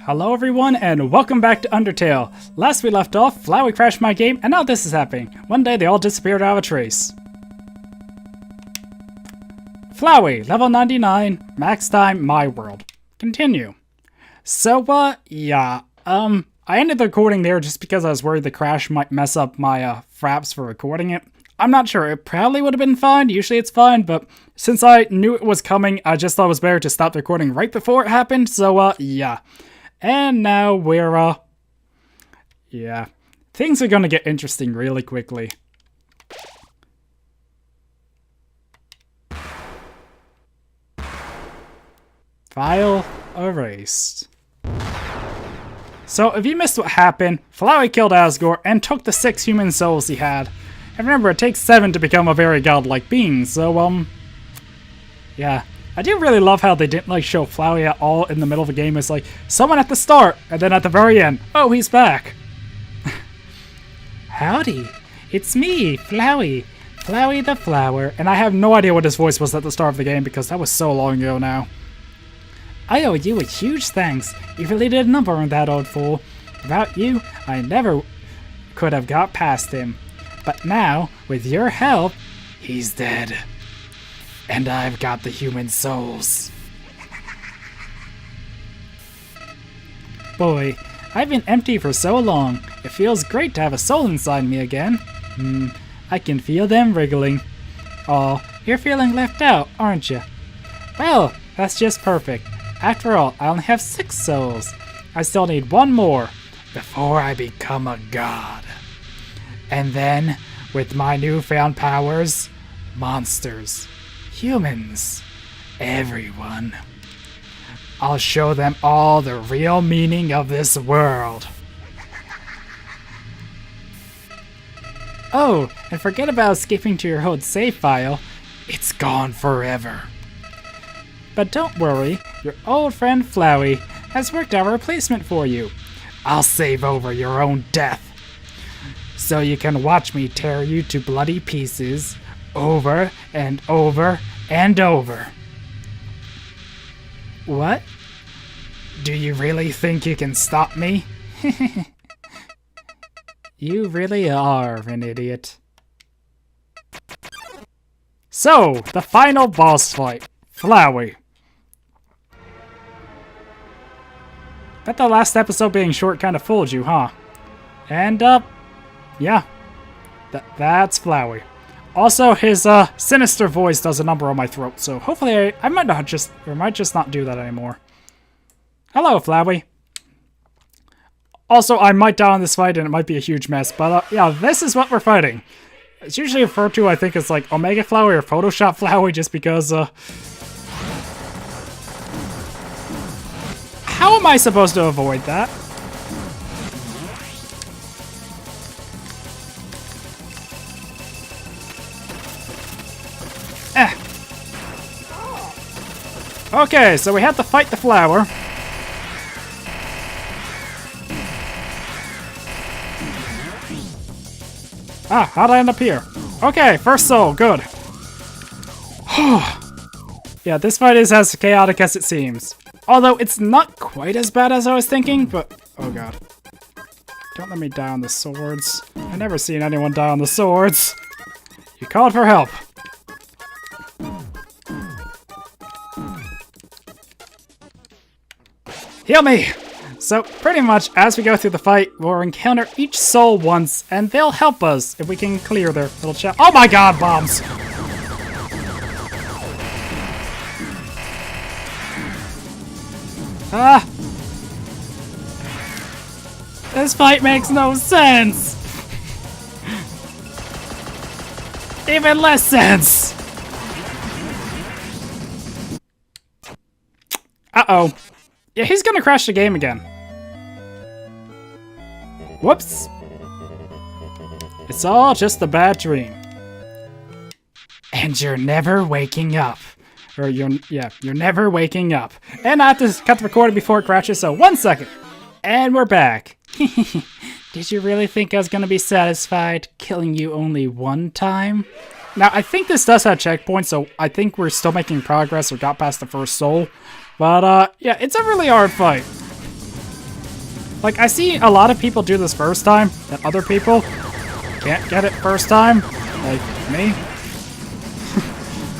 Hello everyone and welcome back to Undertale. Last we left off, Flowey crashed my game and now this is happening. One day they all disappeared out of a trace. Flowey, level 99, max time, my world. Continue. So, I ended the recording there just because I was worried the crash might mess up my fraps for recording it. I'm not sure, it probably would have been fine, usually it's fine, but since I knew it was coming, I just thought it was better to stop the recording right before it happened, so, yeah. And now we're, things are gonna get interesting really quickly. File erased. So, if you missed what happened, Flowey killed Asgore and took the 6 human souls he had. And remember, it takes 7 to become a very godlike being, so, yeah. I do really love how they didn't, show Flowey at all in the middle of the game. It's like, someone at the start, and then at the very end, oh, he's back. Howdy, it's me, Flowey. Flowey the Flower. And I have no idea what his voice was at the start of the game, because that was so long ago now. I owe you a huge thanks. You really did a number on that old fool. Without you, I never could have got past him. But now, with your help, he's dead. And I've got the human souls. Boy, I've been empty for so long. It feels great to have a soul inside me again. I can feel them wriggling. Aw, you're feeling left out, aren't you? Well, that's just perfect. After all, I only have 6 souls. I still need 1 more before I become a god. And then, with my newfound powers, monsters, humans, everyone, I'll show them all the real meaning of this world. Oh, and forget about escaping to your old save file. It's gone forever. But don't worry, your old friend Flowey has worked out a replacement for you. I'll save over your own death, so you can watch me tear you to bloody pieces over and over and over. What? Do you really think you can stop me? You really are an idiot. So, the final boss fight. Flowey. Bet the last episode being short kind of fooled you, huh? And, yeah. That's Flowey. Also, his, sinister voice does a number on my throat, so hopefully I might just not do that anymore. Hello, Flowey. Also, I might die in this fight and it might be a huge mess, but, yeah, this is what we're fighting. It's usually referred to, I think, as, Omega Flowey or Photoshop Flowey, just because, how am I supposed to avoid that? Okay, so we have to fight the flower. Ah, how'd I end up here? Okay, first soul, good. Yeah, this fight is as chaotic as it seems. Although it's not quite as bad as I was thinking, but oh god. Don't let me die on the swords. I've never seen anyone die on the swords. You called for help. Heal me! So, pretty much, as we go through the fight, we'll encounter each soul once, and they'll help us if we can clear their little chat. Oh my god, bombs! Ah! This fight makes no sense! Even less sense! Uh-oh. Yeah, he's gonna crash the game again. Whoops. It's all just a bad dream. And you're never waking up. Or you're never waking up. And I have to cut the recording before it crashes, so 1 second. And we're back. Did you really think I was gonna be satisfied killing you only 1 time? Now, I think this does have checkpoints, so I think we're still making progress or got past the first soul. But, yeah, it's a really hard fight. Like, I see a lot of people do this first time, and other people can't get it first time, like me.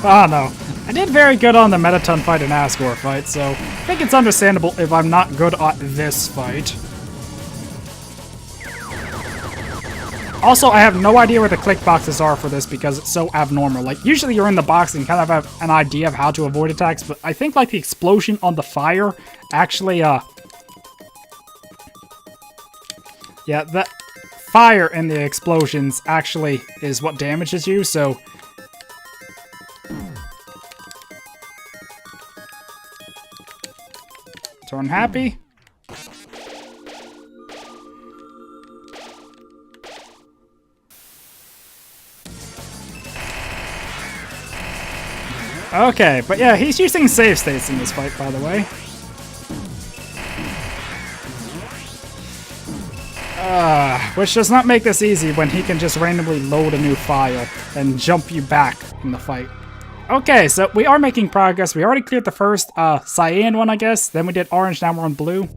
I don't know. I did very good on the Metaton fight and Asgore fight, so I think it's understandable if I'm not good at this fight. Also, I have no idea where the click boxes are for this because it's so abnormal. Like, usually you're in the box and kind of have an idea of how to avoid attacks, but I think, like, the explosion on the fire actually, yeah, that fire in the explosions actually is what damages you, so... Turn happy. Okay, but yeah, he's using save states in this fight, by the way. Which does not make this easy when he can just randomly load a new file and jump you back in the fight. Okay, so we are making progress. We already cleared the first cyan one, I guess. Then we did orange, now we're on blue.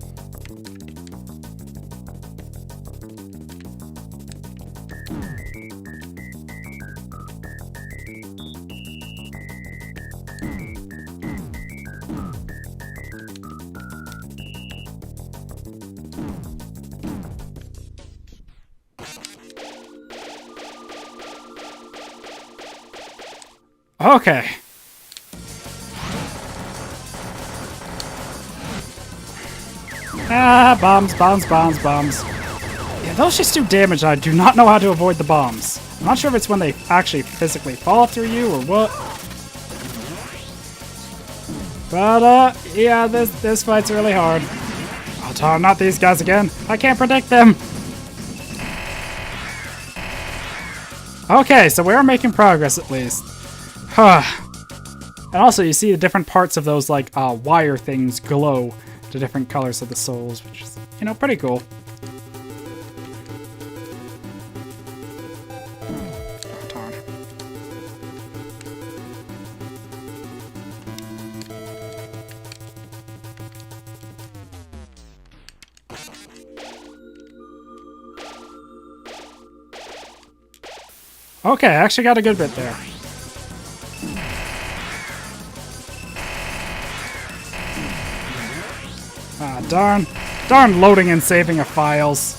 Okay. Ah, bombs, bombs, bombs, bombs. Yeah, those just do damage. I do not know how to avoid the bombs. I'm not sure if it's when they actually physically fall through you or what. But, yeah, this fight's really hard. Oh, darn, not these guys again. I can't predict them. Okay, so we are making progress at least. Huh. And also, you see the different parts of those, like, wire things glow to different colors of the souls, which is, you know, pretty cool. Oh, darn. Okay, I actually got a good bit there. Ah, darn. Darn loading and saving of files.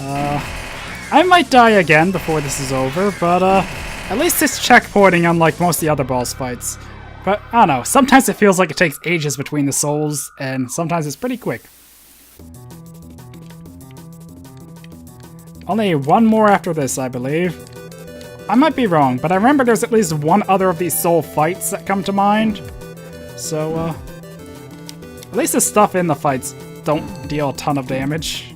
I might die again before this is over, but at least it's checkpointing unlike most of the other boss fights. But, I don't know, sometimes it feels like it takes ages between the souls, and sometimes it's pretty quick. Only one more after this, I believe. I might be wrong, but I remember there's at least one other of these soul fights that come to mind. So, at least the stuff in the fights don't deal a ton of damage.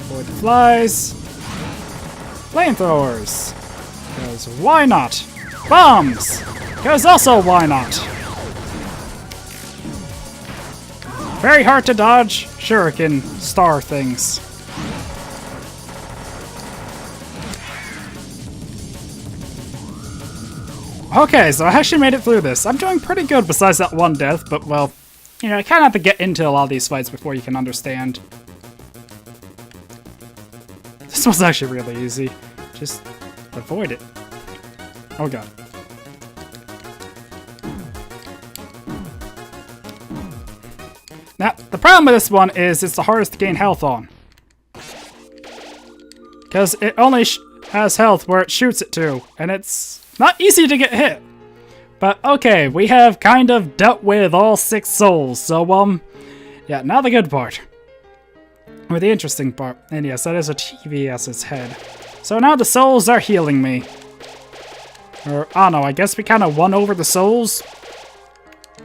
Avoid the flies. Flamethrowers. Because why not? Bombs! Because also why not? Very hard to dodge shuriken star things. Okay, so I actually made it through this. I'm doing pretty good besides that one death, but well, you know, I kind of have to get into a lot of these fights before you can understand. This was actually really easy. Just avoid it. Oh god. Now, the problem with this one is it's the hardest to gain health on. Because it only has health where it shoots it to, and it's not easy to get hit. But okay, we have kind of dealt with all 6 souls, so yeah, now the good part. Or the interesting part. And yes, that is a TV as its head. So now the souls are healing me. Or, I don't know, I guess we kind of won over the souls.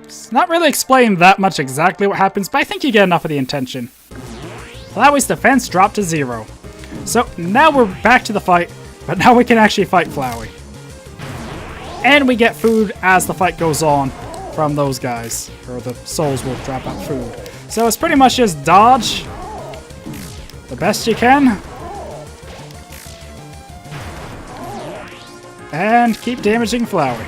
It's not really explained that much exactly what happens, but I think you get enough of the intention. Flowey's defense dropped to 0. So now we're back to the fight, but now we can actually fight Flowey. And we get food as the fight goes on from those guys. Or the souls will drop out food. So it's pretty much just dodge the best you can. And keep damaging Flowey.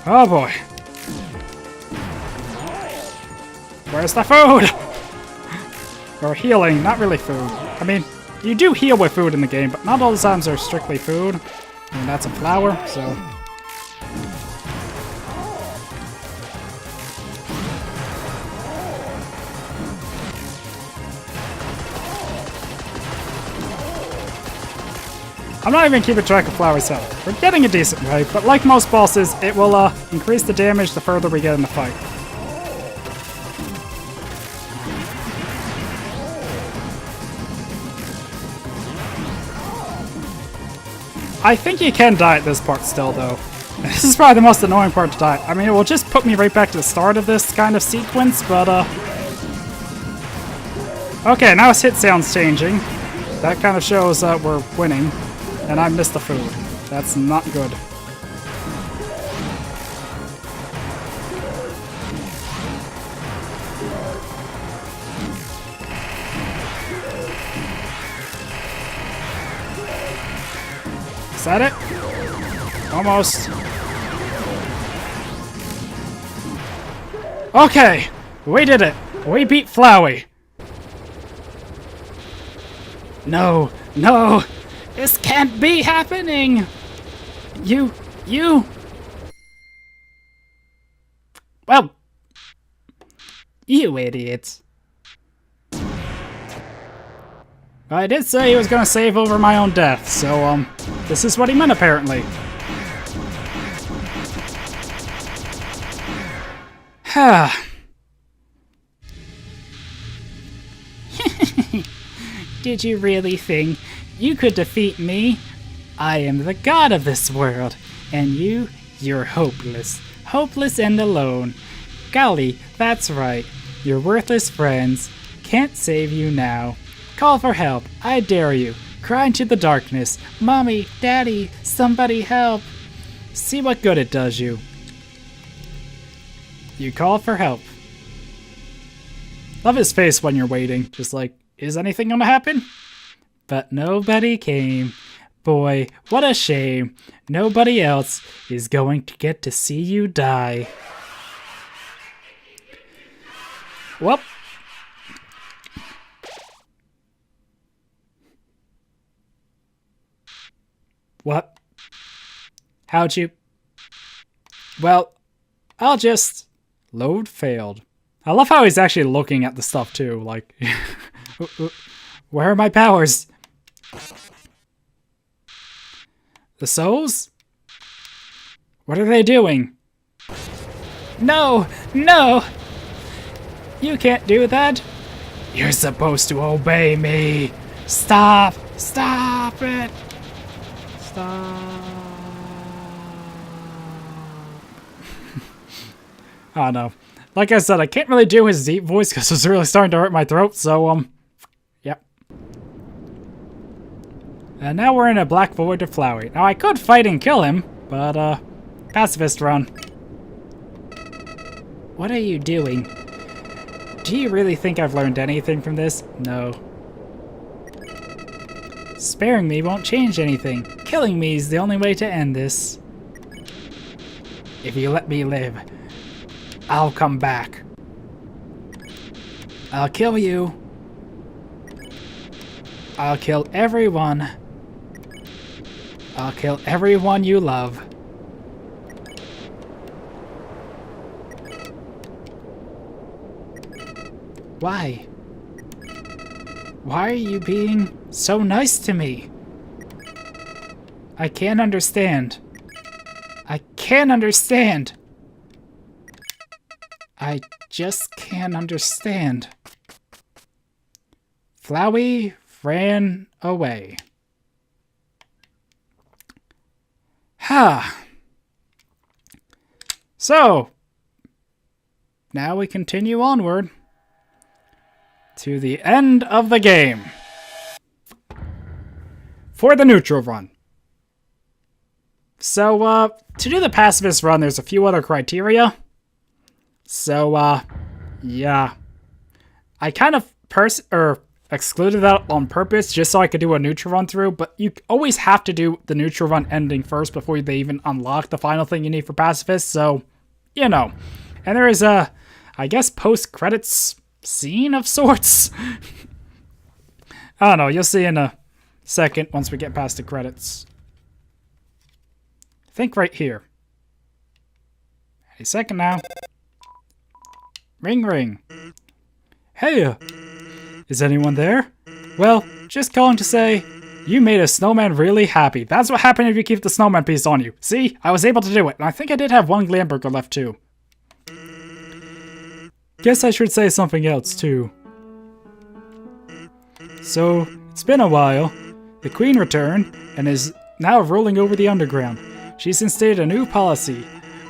Oh boy. Where's the food? Or healing, not really food. I mean, you do heal with food in the game, but not all the times are strictly food. I mean, that's a flower, so... I'm not even keeping track of Flowey's health. We're getting a decent rate, but like most bosses, it will increase the damage the further we get in the fight. I think you can die at this part still, though. This is probably the most annoying part to die. I mean, it will just put me right back to the start of this kind of sequence, but, okay, now his hit sound's changing. That kind of shows that we're winning. And I missed the food. That's not good. Is that it? Almost. Okay! We did it! We beat Flowey! No! No! This can't be happening! You... Well... You idiots. I did say he was gonna save over my own death, so, this is what he meant, apparently. Ha. Did you really think you could defeat me? I am the god of this world, and you're hopeless. Hopeless and alone. Golly, that's right. Your worthless friends can't save you now. Call for help, I dare you. Cry into the darkness. Mommy, Daddy, somebody help. See what good it does you. You call for help. Love his face when you're waiting. Just like, is anything gonna happen? But nobody came. Boy, what a shame. Nobody else is going to get to see you die. Well. What? How'd you? Well, I'll just... Load failed. I love how he's actually looking at the stuff too, like... Where are my powers? The souls? What are they doing? No! No! You can't do that! You're supposed to obey me! Stop! Stop it! Stop! Oh no. Like I said, I can't really do his deep voice because it's really starting to hurt my throat, so, yep. And now we're in a black void of Flowey. Now I could fight and kill him, but, pacifist run. What are you doing? Do you really think I've learned anything from this? No. Sparing me won't change anything. Killing me is the only way to end this. If you let me live, I'll come back. I'll kill you. I'll kill everyone. I'll kill everyone you love. Why? Why are you being so nice to me? I can't understand. I can't understand. I just can't understand. Flowey ran away. Ha! So, now we continue onward to the end of the game. For the neutral run. So, to do the pacifist run, there's a few other criteria. So, yeah. I kind of excluded that on purpose just so I could do a neutral run through, but you always have to do the neutral run ending first before they even unlock the final thing you need for Pacifist, so, you know. And there is a, I guess, post-credits scene of sorts? I don't know, you'll see in a second once we get past the credits. I think right here. Any second now. Ring ring. Hey, is anyone there? Well, just calling to say, you made a snowman really happy. That's what happens if you keep the snowman piece on you. See, I was able to do it, and I think I did have one Glamburger left too. Guess I should say something else too. So, it's been a while. The Queen returned, and is now ruling over the underground. She's instated a new policy.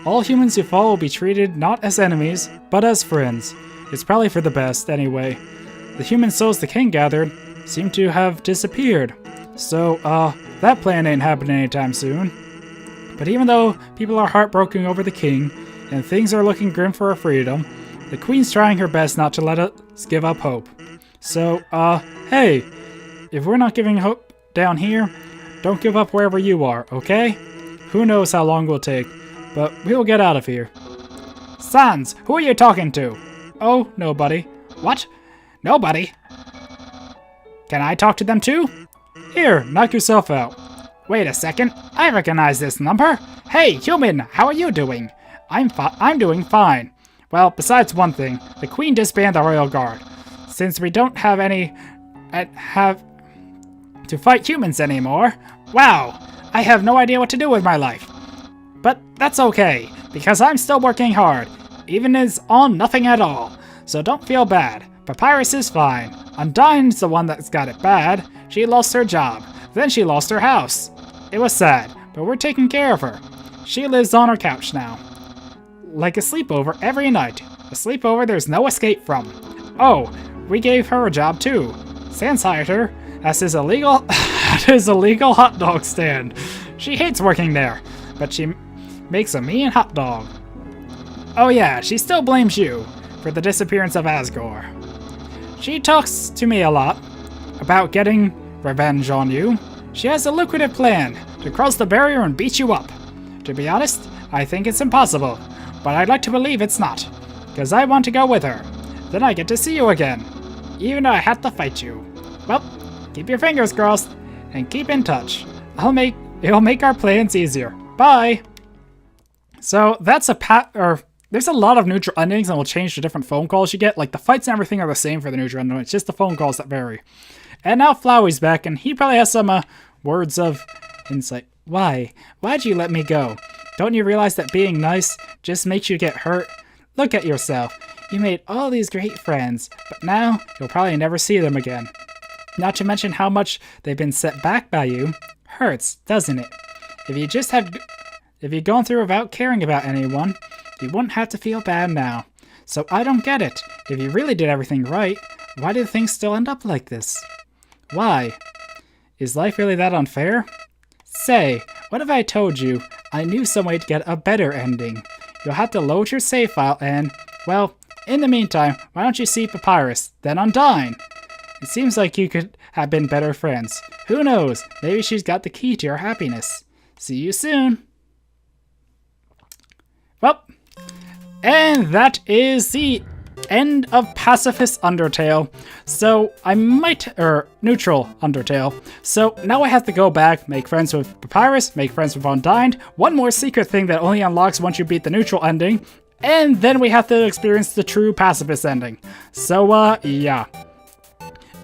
All humans who fall will be treated not as enemies, but as friends. It's probably for the best, anyway. The human souls the king gathered seem to have disappeared. So, that plan ain't happening anytime soon. But even though people are heartbroken over the king, and things are looking grim for our freedom, the Queen's trying her best not to let us give up hope. So, hey, if we're not giving hope down here, don't give up wherever you are, okay? Who knows how long we'll take, but we'll get out of here. Sans, who are you talking to? Oh, nobody. What? Nobody? Can I talk to them too? Here, knock yourself out. Wait a second, I recognize this number. Hey, human, how are you doing? I'm doing fine. Well, besides one thing, the Queen disbanded the Royal Guard. Since we don't have any... have to fight humans anymore. Wow, I have no idea what to do with my life. But that's okay, because I'm still working hard, even as on nothing at all. So don't feel bad. Papyrus is fine. Undyne's the one that's got it bad. She lost her job. Then she lost her house. It was sad, but we're taking care of her. She lives on her couch now. Like a sleepover every night. A sleepover there's no escape from. Oh, we gave her a job too. Sans hired her as his illegal hot dog stand. She hates working there, but she makes a mean hot dog. Oh yeah, she still blames you for the disappearance of Asgore. She talks to me a lot about getting revenge on you. She has a lucrative plan to cross the barrier and beat you up. To be honest, I think it's impossible, but I'd like to believe it's not, because I want to go with her. Then I get to see you again, even though I have to fight you. Well, keep your fingers crossed and keep in touch. It'll make our plans easier. Bye. So that's there's a lot of neutral endings and will change the different phone calls you get. Like the fights and everything are the same for the neutral ending. It's just the phone calls that vary. And now Flowey's back, and he probably has some words of insight. Why? Why'd you let me go? Don't you realize that being nice just makes you get hurt? Look at yourself. You made all these great friends, but now you'll probably never see them again. Not to mention how much they've been set back by you. Hurts, doesn't it? If you'd gone through without caring about anyone, you wouldn't have to feel bad now. So I don't get it. If you really did everything right, why did things still end up like this? Why? Is life really that unfair? Say, what if I told you I knew some way to get a better ending? You'll have to load your save file and, well, in the meantime, why don't you see Papyrus, then Undyne? It seems like you could have been better friends. Who knows? Maybe she's got the key to your happiness. See you soon. Well, and that is the end of Pacifist Undertale. So I neutral Undertale. So now I have to go back, make friends with Papyrus, make friends with Undyne, one more secret thing that only unlocks once you beat the neutral ending, and then we have to experience the true Pacifist ending. So, yeah.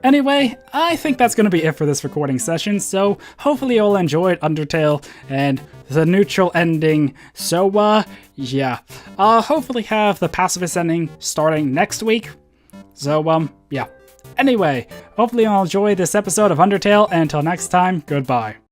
Anyway, I think that's going to be it for this recording session, so hopefully you'll enjoyed Undertale and the neutral ending. So, yeah. I'll hopefully have the Pacifist ending starting next week. So, yeah. Anyway, hopefully you'll enjoy this episode of Undertale, and until next time, goodbye.